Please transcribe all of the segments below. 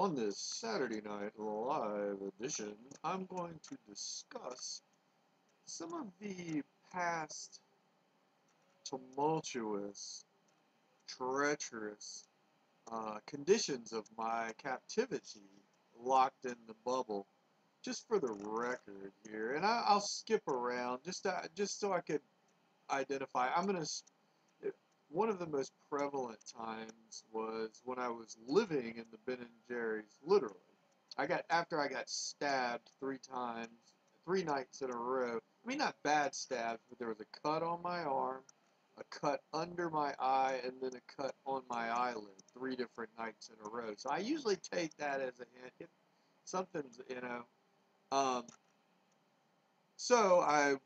On this Saturday Night Live edition, I'm going to discuss some of the past tumultuous, treacherous conditions of my captivity locked in the bubble. Just for the record here, and I'll skip around just so I could identify. One of the most prevalent times was when I was living in the Ben and Jerry's, literally. After I got stabbed 3 times, 3 nights in a row. I mean, not bad stabs, but there was a cut on my arm, a cut under my eye, and then a cut on my eyelid 3 different nights in a row. So I usually take that as a hint. Something's. Um, so I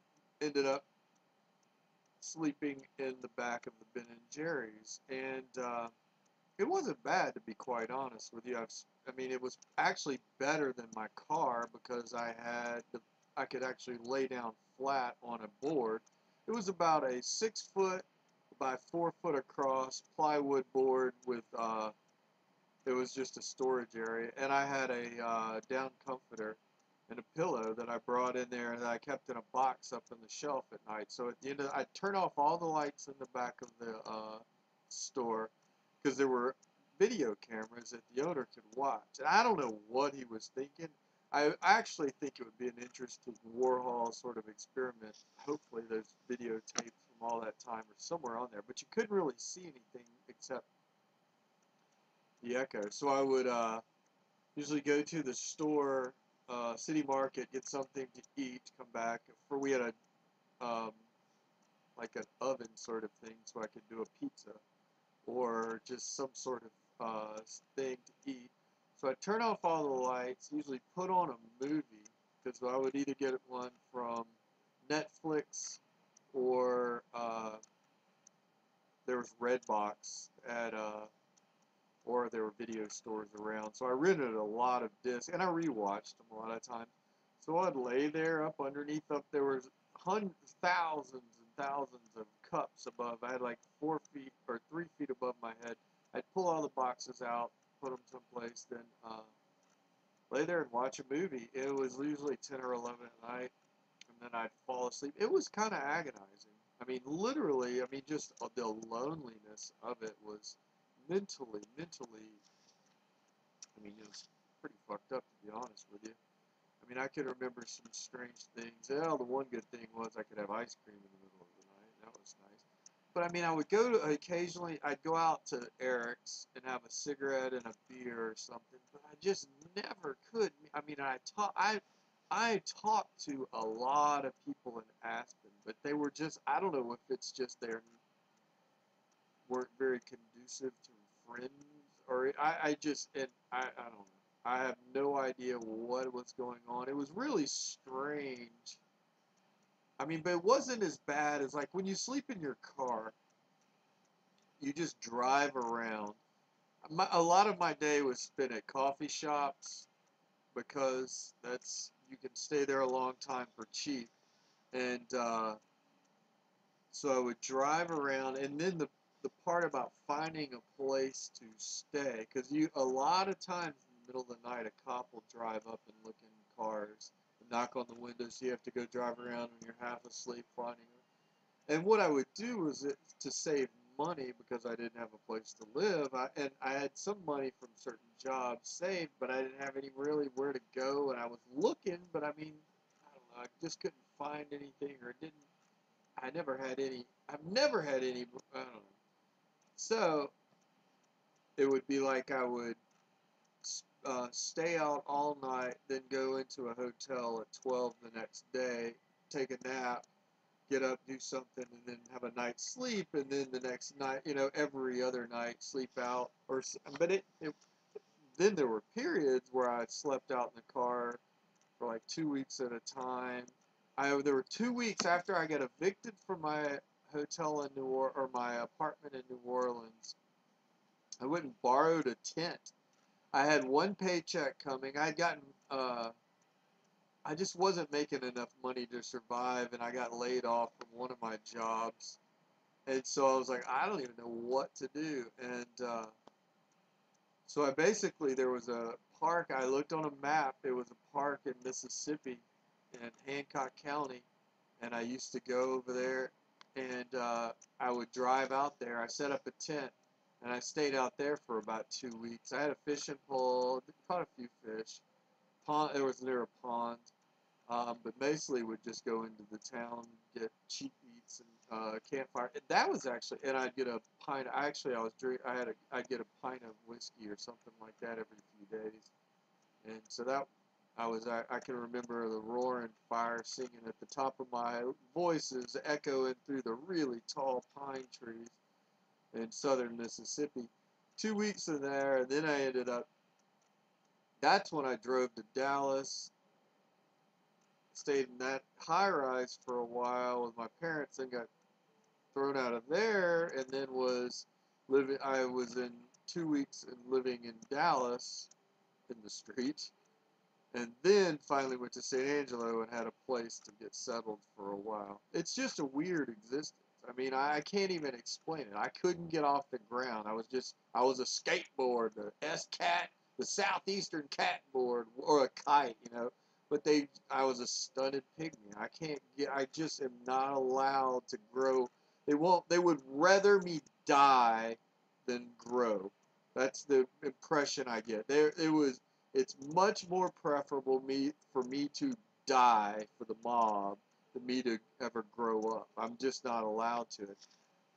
ended up sleeping in the back of the Ben and Jerry's, and it wasn't bad, to be quite honest with you. It was actually better than my car because I could actually lay down flat on a board. It was about a 6 foot by 4 foot across plywood board with it was just a storage area, and I had a down comforter and a pillow that I brought in there that I kept in a box up in the shelf at night. So at the end I'd turn off all the lights in the back of the store because there were video cameras that the owner could watch. And I don't know what he was thinking. I actually think it would be an interesting Warhol sort of experiment. Hopefully those videotapes from all that time are somewhere on there. But you couldn't really see anything except the echo. So I would usually go to the store, City Market, get something to eat, come back. We had like an oven sort of thing, so I could do a pizza or just some sort of thing to eat. So I'd turn off all the lights, usually put on a movie, because I would either get one from Netflix or there was Redbox or there were video stores around. So I rented a lot of discs, and I rewatched them a lot of times. So I'd lay there up underneath there was hundreds, thousands and thousands of cups above. I had like 4 feet or 3 feet above my head. I'd pull all the boxes out, put them someplace, then lay there and watch a movie. It was usually 10 or 11 at night, and then I'd fall asleep. It was kind of agonizing. Literally, just the loneliness of it was mentally, it was pretty fucked up, to be honest with you. I could remember some strange things. Well, the one good thing was I could have ice cream in the middle of the night. That was nice. But I would go to occasionally. I'd go out to Eric's and have a cigarette and a beer or something. But I just never could. I talked to a lot of people in Aspen, but they were just. I don't know if it's just they weren't very conducive to friends, or I don't know. I have no idea what was going on. It was really strange. But it wasn't as bad as like when you sleep in your car, you just drive around. A lot of my day was spent at coffee shops because you can stay there a long time for cheap. And so I would drive around, and then the part about finding a place to stay, because a lot of times in the middle of the night, a cop will drive up and look in cars and knock on the windows. So you have to go drive around when you're half asleep finding them. And what I would do was to save money because I didn't have a place to live. I had some money from certain jobs saved, but I didn't have any really where to go. And I was looking, but I don't know. I just couldn't find anything, or didn't. I never had any. I've never had any. I don't know. So it would be like I would stay out all night, then go into a hotel at 12 the next day, take a nap, get up, do something, and then have a night's sleep, and then the next night, every other night, sleep out. But then there were periods where I slept out in the car for like 2 weeks at a time. There were 2 weeks after I got evicted from my hotel in or my apartment in New Orleans. I went and borrowed a tent. I had one paycheck coming. I just wasn't making enough money to survive, and I got laid off from one of my jobs. And so I was like, I don't even know what to do. And So I basically, there was a park, I looked on a map, it was a park in Mississippi in Hancock County, and I used to go over there, and I would drive out there. I set up a tent, and I stayed out there for about 2 weeks. I had a fishing pole, caught a few fish. There was near a pond, but basically would just go into the town, get cheap eats and campfire. And that was actually, and I'd get a pint. Actually, I'd get a pint of whiskey or something like that every few days. And so that I can remember the roaring fire singing at the top of my voices, echoing through the really tall pine trees in southern Mississippi. 2 weeks in there, and then I ended up. That's when I drove to Dallas, stayed in that high rise for a while with my parents, then got thrown out of there, and then was living. I was in 2 weeks and living in Dallas in the street, and then finally went to San Angelo and had a place to get settled for a while. It's just a weird existence. I mean, I can't even explain it. I couldn't get off the ground. I was a skateboard, the S-Cat, the Southeastern cat board, or a kite, you know. But I was a stunted pygmy. I just am not allowed to grow. They would rather me die than grow. That's the impression I get. It's much more preferable for me to die for the mob than me to ever grow up. I'm just not allowed to.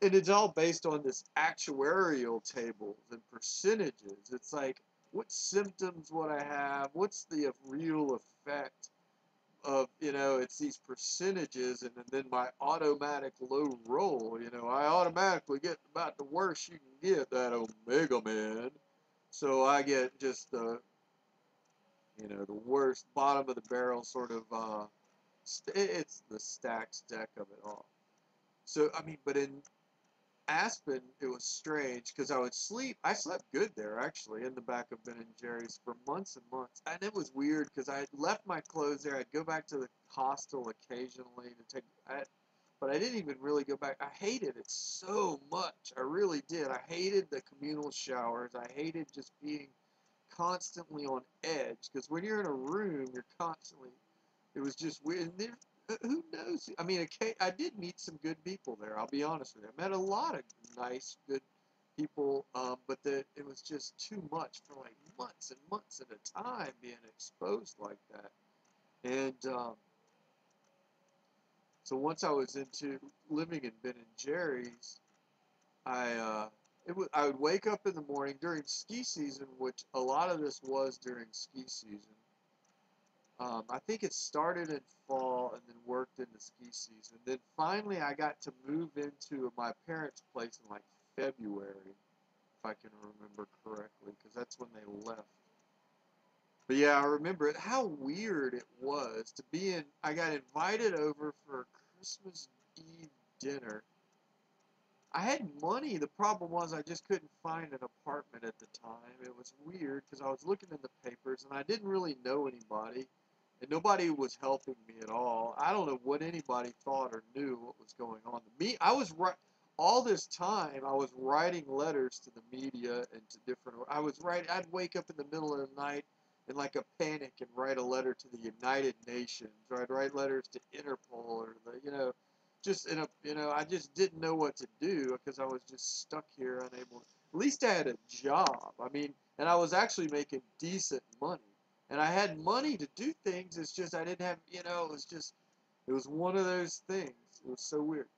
And it's all based on this actuarial tables and percentages. It's like, what symptoms would I have? What's the real effect of, it's these percentages, and then my automatic low roll. I automatically get about the worst you can get, that Omega Man. So I get just the worst bottom of the barrel sort of, it's the stacks deck of it all. So, I mean, but in Aspen, it was strange because I slept good there actually in the back of Ben and Jerry's for months and months. And it was weird because I had left my clothes there. I'd go back to the hostel occasionally but I didn't even really go back. I hated it so much. I really did. I hated the communal showers. I hated just being constantly on edge because when you're in a room, it was just weird. And who knows? I mean, I did meet some good people there. I'll be honest with you. I met a lot of nice, good people, but it was just too much for like months and months at a time being exposed like that. And so once I was into living in Ben and Jerry's, I would wake up in the morning during ski season, which a lot of this was during ski season. I think it started in fall and then worked into ski season. Then finally I got to move into my parents' place in like February, if I can remember correctly, because that's when they left. But yeah, I remember it, how weird it was to be in. I got invited over for a Christmas Eve dinner. I had money. The problem was I just couldn't find an apartment at the time. It was weird because I was looking in the papers and I didn't really know anybody. And nobody was helping me at all. I don't know what anybody thought or knew what was going on. All this time I was writing letters to the media and to different. I'd wake up in the middle of the night in like a panic and write a letter to the United Nations, or I'd write letters to Interpol, or I just didn't know what to do because I was just stuck here, unable. At least I had a job. I mean, and I was actually making decent money. And I had money to do things. It's just I didn't have, it was one of those things. It was so weird.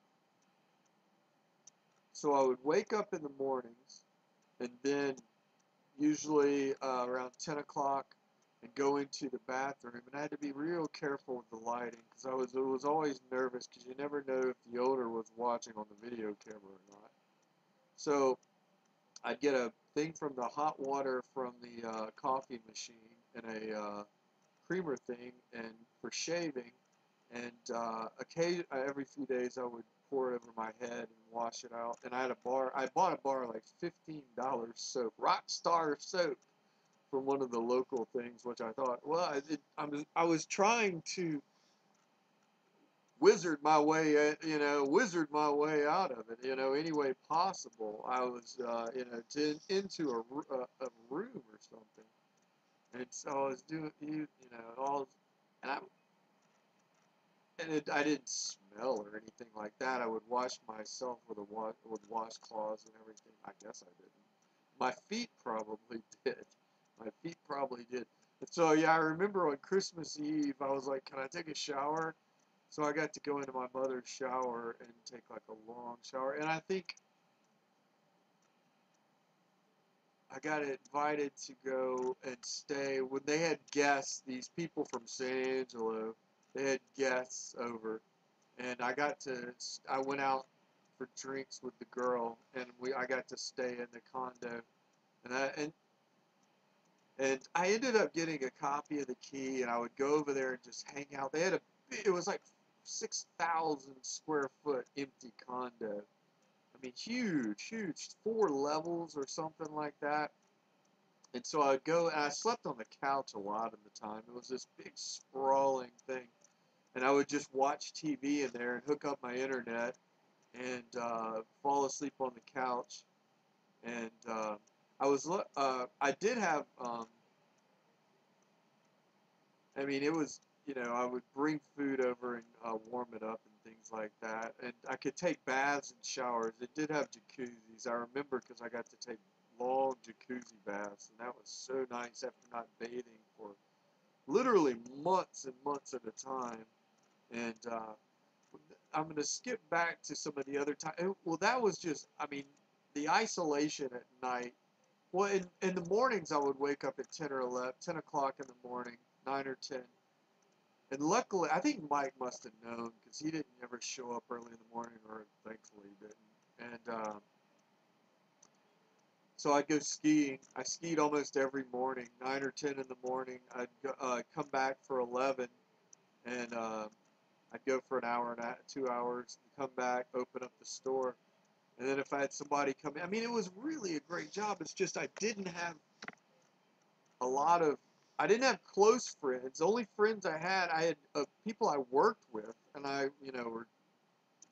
So I would wake up in the mornings, and then usually around 10 o'clock, and go into the bathroom. And I had to be real careful with the lighting because I was always nervous because you never know if the owner was watching on the video camera or not. So I'd get a thing from the hot water from the coffee machine and a creamer thing and for shaving, and every few days I would pour it over my head and wash it out. And I bought a bar like $15 soap, Rockstar soap, from one of the local things, which I thought, well, I was trying to wizard my way, wizard my way out of it, any way possible. I was, into a room or something, and so I was doing, all, and I didn't smell or anything like that. I would wash myself with washcloths and everything. I guess I didn't. My feet probably did. My feet probably did. And so yeah, I remember on Christmas Eve, I was like, "Can I take a shower?" So I got to go into my mother's shower and take like a long shower. And I think I got invited to go and stay when they had guests. These people from San Angelo, they had guests over, and I went out for drinks with the girl, and I got to stay in the condo, and I ended up getting a copy of the key, and I would go over there and just hang out. It was like 6,000 square foot empty condo. I mean, huge, huge, 4 levels or something like that. And so I'd go, and I slept on the couch a lot of the time. It was this big sprawling thing, and I would just watch TV in there and hook up my internet and fall asleep on the couch. And I did have, I mean, it was, I would bring food over and warm it up and things like that. And I could take baths and showers. It did have jacuzzis. I remember because I got to take long jacuzzi baths, and that was so nice after not bathing for literally months and months at a time. And I'm going to skip back to some of the other time. Well, that was just, I mean, the isolation at night. Well, in the mornings, I would wake up at 10 or 11, 10 o'clock in the morning, 9 or 10. And luckily, I think Mike must have known because he didn't ever show up early in the morning, or thankfully he didn't. And so I'd go skiing. I skied almost every morning, 9 or 10 in the morning. I'd come back for 11, and I'd go for an hour and 2 hours, come back, open up the store. And then if I had somebody come in, I mean, it was really a great job. It's just I didn't have a lot of, I didn't have close friends. The only friends I had people I worked with, and that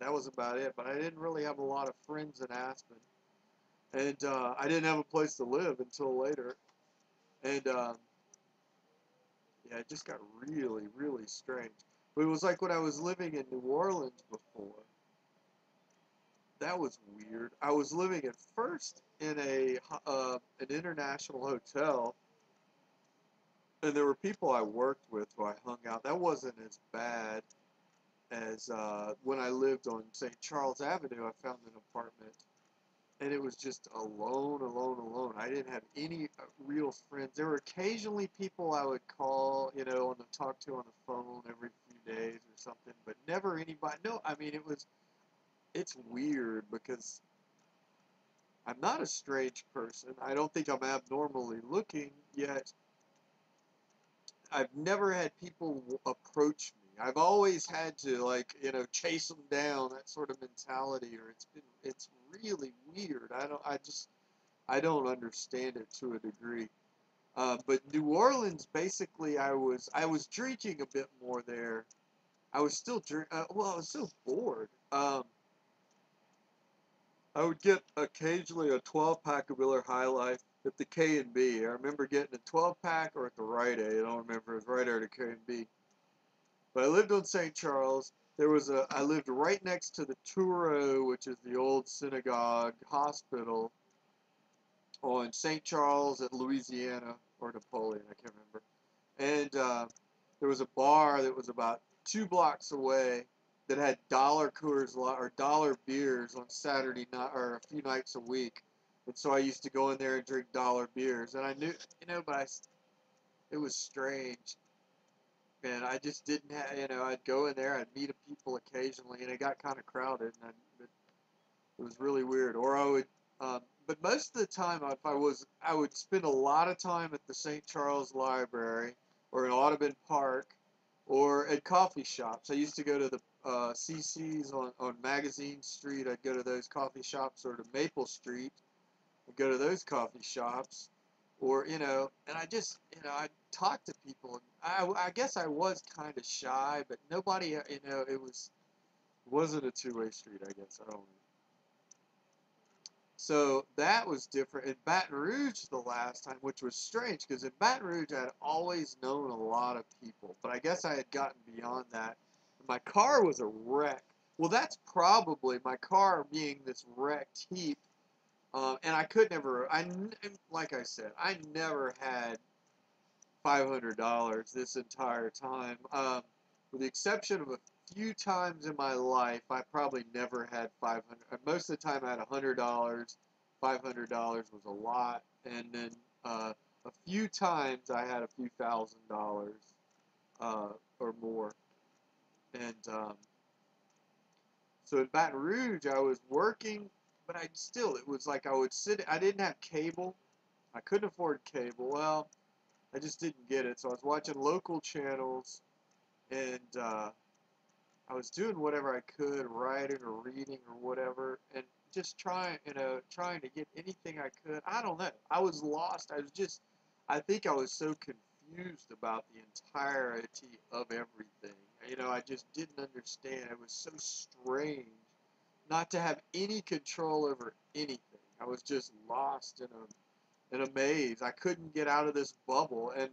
was about it. But I didn't really have a lot of friends in Aspen, and I didn't have a place to live until later. And yeah, it just got really, really strange. But it was like when I was living in New Orleans before. That was weird. I was living at first in an international hotel, and there were people I worked with who I hung out. That wasn't as bad as when I lived on St. Charles Avenue. I found an apartment, and it was just alone, alone, alone. I didn't have any real friends. There were occasionally people I would call, talk to on the phone every few days or something, but never anybody. No, I mean, it's weird because I'm not a strange person. I don't think I'm abnormally looking, yet I've never had people approach me. I've always had to, like, chase them down, that sort of mentality, or it's really weird. I don't understand it to a degree. But New Orleans, basically, I was drinking a bit more there. I was still I was so bored. I would get occasionally a 12-pack of Miller High Life at the K&B. I remember getting a 12-pack or at the Rite Aid. I don't remember if it was Rite Aid or K&B. But I lived on St. Charles. I lived right next to the Touro, which is the old synagogue hospital on St. Charles at Louisiana or Napoleon, I can't remember. And there was a bar that was about 2 blocks away that had dollar Coors or dollar beers on Saturday night or a few nights a week. And so I used to go in there and drink dollar beers. And I knew, it was strange. And I just didn't have, I'd go in there, I'd meet people occasionally, and it got kind of crowded, and it was really weird. Or but most of the time, I would spend a lot of time at the St. Charles Library, or in Audubon Park, or at coffee shops. I used to go to the CC's on Magazine Street. I'd go to those coffee shops, or to Maple Street. I'd go to those coffee shops, or and I just I'd talk to people. And I guess I was kind of shy, but nobody, it was. It wasn't a two-way street, I guess. I don't know. So that was different. In Baton Rouge the last time, which was strange, because in Baton Rouge I had always known a lot of people, but I guess I had gotten beyond that. My car was a wreck. Well, that's probably my car being this wrecked heap. And I could never, like I said, I never had $500 this entire time. With the exception of a few times in my life, I probably never had 500. Most of the time, I had $100. $500 was a lot, and then a few times I had a few $1,000 or more. And so in Baton Rouge, I was working, but it was like I would sit. I didn't have cable. I couldn't afford cable. Well, I just didn't get it. So I was watching local channels, and I was doing whatever I could, writing or reading or whatever, and just trying to get anything I could. I don't know. I was lost. I think I was so confused about the entirety of everything. I just didn't understand. It was so strange not to have any control over anything. I was just lost in a maze. I couldn't get out of this bubble, and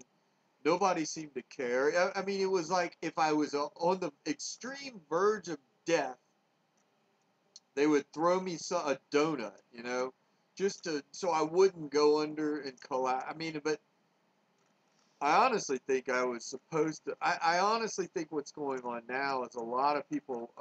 nobody seemed to care. I mean, it was like if I was on the extreme verge of death, they would throw me a donut, just so I wouldn't go under and collapse. I mean, but I honestly think I was supposed to. I honestly think what's going on now is a lot of people,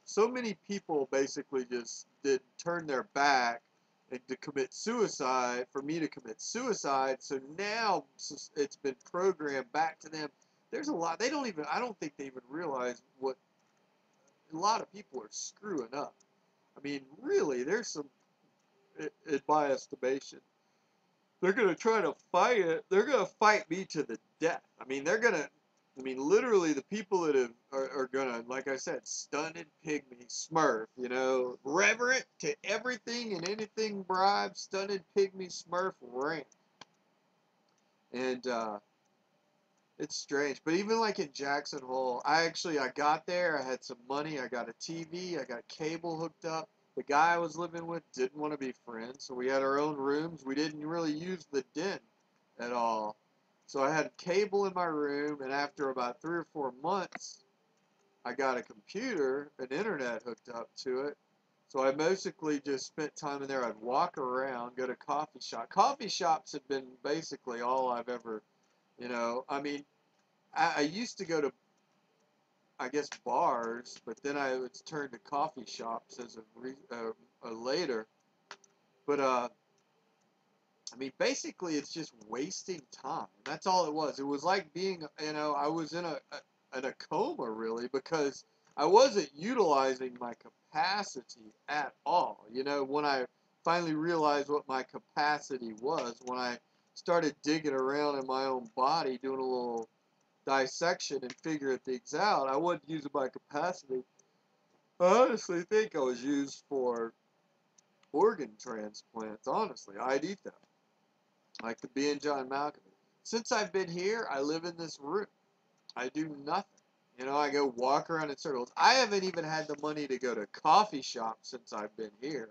so many people basically just did turn their back and to commit suicide, for me to commit suicide. So now it's been programmed back to them. There's a lot, I don't think they even realize what a lot of people are screwing up. I mean, really, there's some, in my estimation, they're going to try to fight it. They're going to fight me to the death. I mean, literally, the people that are going to, like I said, stunted pygme, smurf, reverent to everything and anything bribe, stunted pygme, smurf, rank. And it's strange. But even like in Jackson Hole, I got there, I had some money, I got a TV, I got cable hooked up. The guy I was living with didn't want to be friends, so we had our own rooms. We didn't really use the den at all. So I had cable in my room, and after about 3 or 4 months, I got a computer and internet hooked up to it. So I basically just spent time in there. I'd walk around, go to coffee shop. Coffee shops have been basically all I've ever, I mean, I used to go to, I guess, bars, but then I would turn to coffee shops as a later. But I mean, basically, it's just wasting time. That's all it was. It was like being, I was in a coma really, because I wasn't utilizing my capacity at all. When I finally realized what my capacity was, when I started digging around in my own body, doing a little dissection and figuring things out, I wasn't using my capacity. I honestly think I was used for organ transplants, honestly. ID theft, like the B and John Malcolm. Since I've been here, I live in this room. I do nothing. I go walk around in circles. I haven't even had the money to go to coffee shops since I've been here.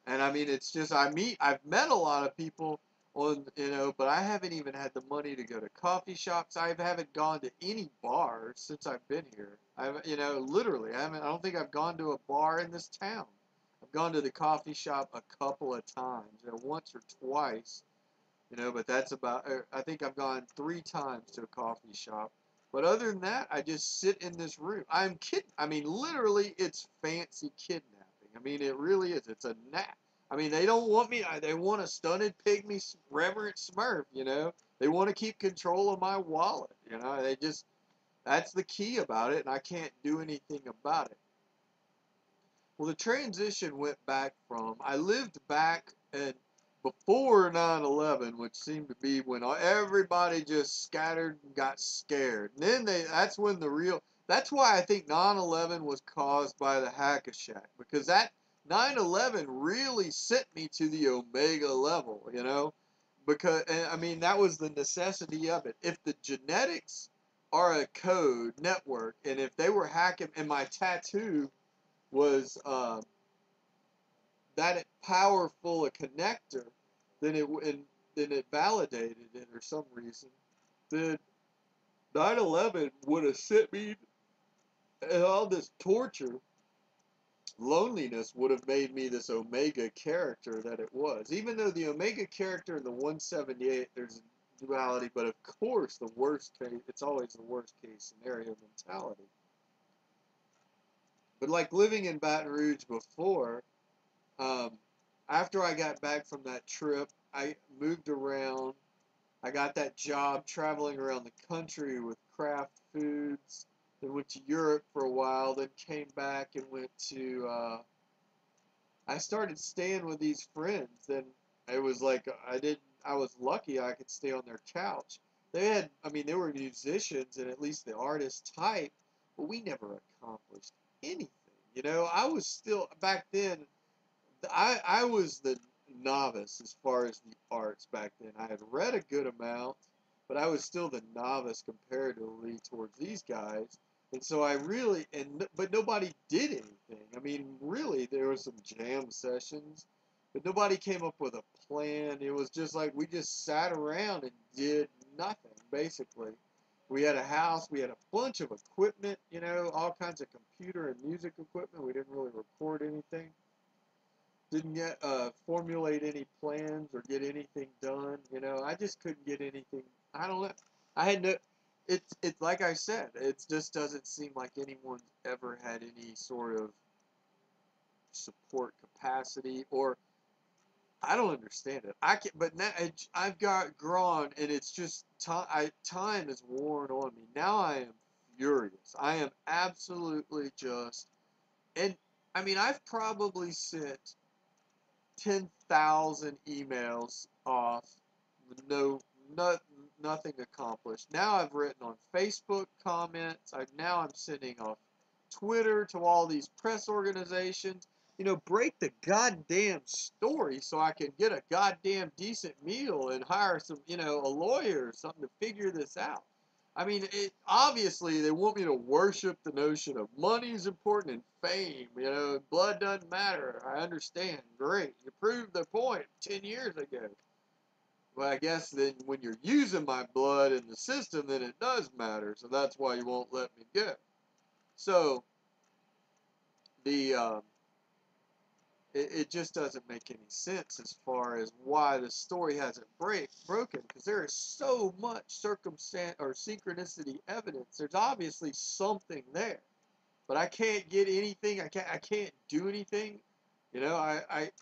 And I mean, it's just, I've met a lot of people but I haven't even had the money to go to coffee shops. I haven't gone to any bars since I've been here. Literally, I don't think I've gone to a bar in this town. I've gone to the coffee shop a couple of times, once or twice, but that's about, I think I've gone 3 times to a coffee shop. But other than that, I just sit in this room. I'm kidding. I mean, literally, it's fancy kidnapping. I mean, it really is. It's a nap. I mean, they don't want me. They want a stunted pygmy reverent smurf, They want to keep control of my wallet, that's the key about it, and I can't do anything about it. Well, the transition went back from, I lived back and before 9/11, which seemed to be when everybody just scattered and got scared. And then that's when that's why I think 9/11 was caused by the Hack-a-Shack, because that 9/11 really sent me to the Omega level, because, I mean, that was the necessity of it. If the genetics are a code network, and if they were hacking, and my tattoo was that powerful a connector, then then it validated it or some reason. Then 9/11 would have sent me, and all this torture, loneliness would have made me this Omega character that it was. Even though the Omega character in the 178, there's a duality, but of course the worst case, it's always the worst case scenario mentality. But like living in Baton Rouge before, um, after I got back from that trip, I moved around. I got that job traveling around the country with craft foods. Then went to Europe for a while. Then came back and went to. I started staying with these friends. Then it was like I didn't. I was lucky I could stay on their couch. They had. I mean, they were musicians and at least the artist type, but we never accomplished anything. You know, I was still back then. I was the novice as far as the arts back then. I had read a good amount, but I was still the novice comparatively towards these guys. And so I really but nobody did anything. I mean, really, there were some jam sessions, but nobody came up with a plan. It was just like we just sat around and did nothing, basically. We had a house, we had a bunch of equipment, you know, all kinds of computer and music equipment. We didn't really record anything, didn't get formulate any plans or get anything done. You know, I just couldn't get anything. I don't know. I had no. It's like I said. It just doesn't seem like anyone's ever had any sort of support capacity, or I don't understand it. I can, but now I've got grown, and it's just time. Time is worn on me. Now I am furious. I am absolutely just, and I mean I've probably sent 10,000 emails off, no, no, nothing accomplished. Now I've written on Facebook comments. Now I'm sending off Twitter to all these press organizations. You know, break the goddamn story so I can get a goddamn decent meal and hire some, you know, a lawyer or something to figure this out. I mean, obviously they want me to worship the notion of money is important and fame. You know, blood doesn't matter. I understand. Great. You proved the point 10 years ago. Well, I guess then when you're using my blood in the system, then it does matter. So that's why you won't let me go. So the it just doesn't make any sense as far as why the story hasn't broken, because there is so much circumstance or synchronicity evidence. There's obviously something there, but I can't get anything. I can't do anything. You know, I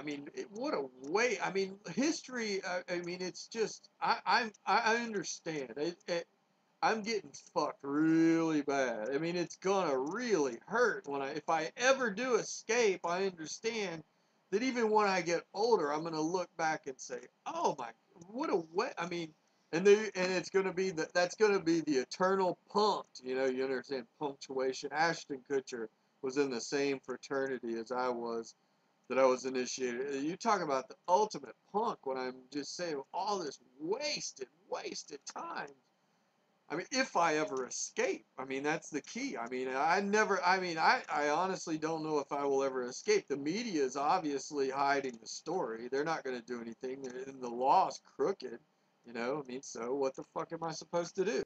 mean, what a way. I mean, history. I mean, it's just I understand. I'm getting fucked really bad. I mean, it's gonna really hurt when if I ever do escape. I understand that even when I get older, I'm gonna look back and say, "Oh my, what a way!" I mean, and it's gonna be that's gonna be the eternal punked. You know, you understand punctuation. Ashton Kutcher was in the same fraternity as I was, that I was initiated. You talk about the ultimate punk when I'm just saying all this wasted time. I mean, if I ever escape, I mean, that's the key. I mean, I honestly don't know if I will ever escape. The media is obviously hiding the story. They're not going to do anything, and the law's crooked, you know? I mean, so what the fuck am I supposed to do?